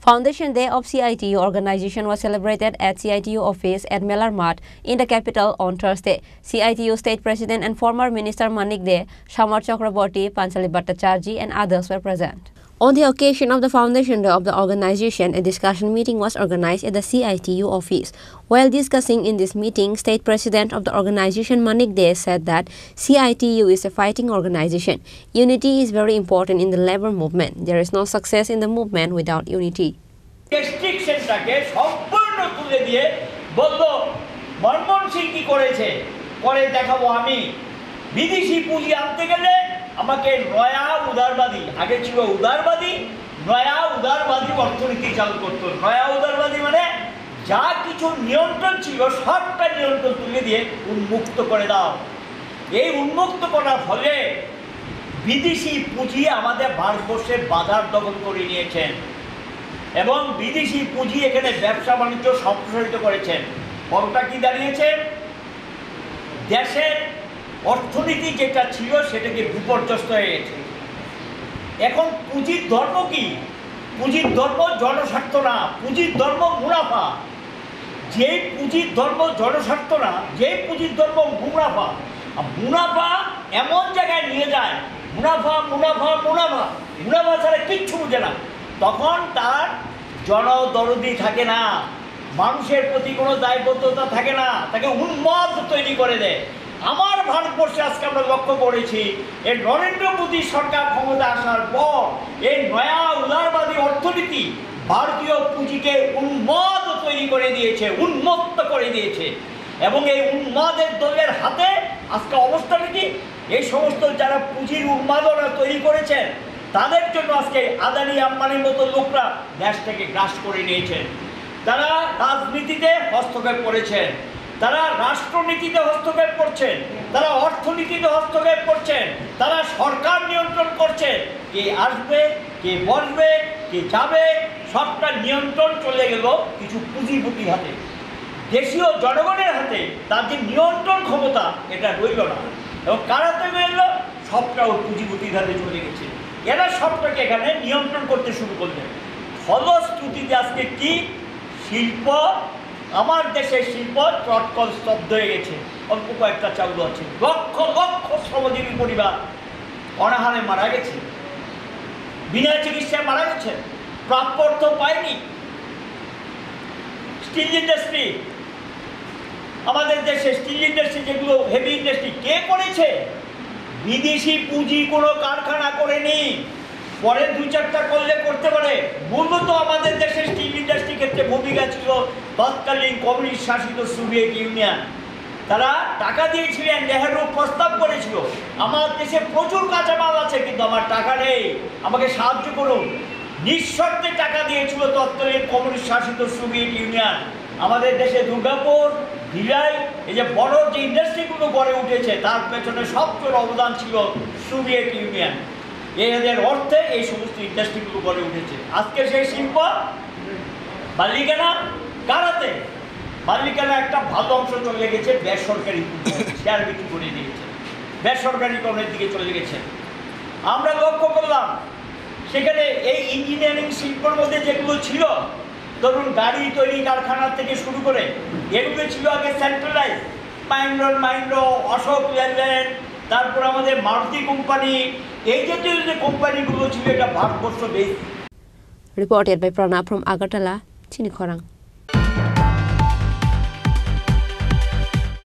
Foundation Day of CITU organization was celebrated at CITU office at Melar Mart in the capital on Thursday. CITU State President and former Minister Manik De, Shamar Chakraborty, Panchali Bhattacharjee and others were present. On the occasion of the Foundation Day of the organization, a discussion meeting was organized at the CITU office. While discussing in this meeting, State President of the organization Manik De said that CITU is a fighting organization. Unity is very important in the labor movement. There is no success in the movement without unity. রেস্ট্রিকশনটাকে সম্পূর্ণ তুলে দিয়ে বলল মনমোহন সিং কি করেছে পরে দেখাবো আমি বিদেশি পুঁজি আনতে গেলে আমাকে নয়া উদারবাদী আগে ছিল উদারবাদী নয়া উদারবাদী অর্থনীতি চালু করতে নয়া উদারবাদী মানে যা কিছু নিয়ন্ত্রণ ছিল সবটা নিয়ন্ত্রণ তুলে দিয়ে উন্মুক্ত করে দাও এই উন্মুক্ত করার ফলে বিদেশি পুঁজি আমাদের ভারতবর্ষের বাজার দখল করে নিয়েছেন এবং বিদেশি পুঁজি এখানে ব্যবসা বাণিজ্য সম্প্রসারিত করেছেন ফলটা কি দাঁড়িয়েছে দেশের অর্থনীতি যেটা ছিল সেটাকে বিপর্যস্ত হয়ে গেছে এখন পুঁজির ধর্ম কি পুঁজির ধর্ম জনস্বার্থ না পুঁজির ধর্ম মুনাফা যে পুঁজির ধর্ম জনস্বার্থ না যে পুঁজির ধর্ম মুনাফা মুনাফা এমন জায়গায় নিয়ে যায় মুনাফা মুনাফা মুনাফা মুনাফা ছাড়া কিচ্ছু বুঝে না তখন তার জনদরদি থাকে না মানুষের প্রতি কোনো দায়বদ্ধতা থাকে না তাকে উন্মাদ তৈরি করে দেয় আমার ভারতবর্ষে আজকে আমরা লক্ষ্য করেছি এই নরেন্দ্র মোদী সরকার ক্ষমতা আসার পর এই নয়া উদারবাদী অর্থনীতি ভারতীয় পুঁজিকে উন্মাদ তৈরি করে দিয়েছে উন্মত্ত করে দিয়েছে এবং এই উন্মাদের দলের হাতে আজকে অবস্থাটা কি এই সমস্ত যারা পুঁজির উন্মাদনা তৈরি করেছেন তাদের জন্য আজকে আদানি আম্বানির মতো লোকরা দেশটাকে গ্রাস করে নিয়েছেন তারা রাজনীতিতে হস্তক্ষেপ করেছেন তারা রাষ্ট্রনীতিতে হস্তক্ষেপ করছেন তারা অর্থনীতিতে হস্তক্ষেপ করছেন তারা সরকার নিয়ন্ত্রণ করছেন কে আসবে কে বসবে কে যাবে সবটা নিয়ন্ত্রণ চলে গেল কিছু পুঁজিপতির হাতে দেশীয় জনগণের হাতে তাদের নিয়ন্ত্রণ ক্ষমতা এটা রইল না এবং কারাতে রইল সবটা ওই পুঁজিপতির হাতে চলে গেছে এরা সবটাকে এখানে নিয়ন্ত্রণ করতে শুরু করলেন ফলশ্রুতিতে আজকে কি শিল্প আমার দেশের শিল্প চটকল স্তব্ধ হয়ে গেছে অল্প কয়েকটা চালু আছে লক্ষ লক্ষ শ্রমজীবী পরিবার অনাহারে মারা গেছে বিনা চিকিৎসায় মারা গেছে প্রাপ্য অর্থ পায়নি স্টিল ইন্ডাস্ট্রি আমাদের দেশে স্টিল ইন্ডাস্ট্রি যেগুলো হেভি ইন্ডাস্ট্রি কে করেছে বিদেশি পুঁজি কোনো কারখানা করেনি পরে দুই চারটা করলে করতে পারে মূলত আমাদের দেশের স্টিল ইন্ডাস্ট্রি ক্ষেত্রে ভূমিকা ছিল তৎকালীন কমিউনিস্ট শাসিত সোভিয়েত ইউনিয়ন তারা টাকা দিয়েছিলেন নেহেরু প্রস্তাব করেছিল আমার দেশে প্রচুর কাঁচামাল আছে কিন্তু আমার টাকা নেই আমাকে সাহায্য করুন নিঃশর্তে টাকা দিয়েছিল তৎকালীন কমিউনিস্ট শাসিত সোভিয়েত ইউনিয়ন আমাদের দেশে দুর্গাপুর ভিলাই এই যে বড় যে ইন্ডাস্ট্রিগুলো গড়ে উঠেছে তার পেছনে সবচেয়ে অবদান ছিল সোভিয়েত ইউনিয়ন এদের অর্থে এই সমস্ত ইন্ডাস্ট্রিগুলো গড়ে উঠেছে আজকে সেই শিল্প বালিকানা কারাতে বালিকানা একটা ভালো অংশ চলে গেছে বেসরকারি শেয়ার বিক্রি করে দিয়েছে বেসরকারিকরণের দিকে চলে গেছে আমরা লক্ষ্য করলাম সেখানে এই ইঞ্জিনিয়ারিং শিল্পের মধ্যে যেগুলো ছিল ধরুন গাড়ি তৈরি কারখানা থেকে শুরু করে এগুলো ছিল আগে সেন্ট্রালাইজ মাইন্ড্র অশোক লেল্যান্ড তারপর আমাদের মারুতি কোম্পানি এই জাতীয় যে কোম্পানিগুলো ছিল এটা Bharatvarsha base Reported by Pranab from Agartala, Chini Khorang.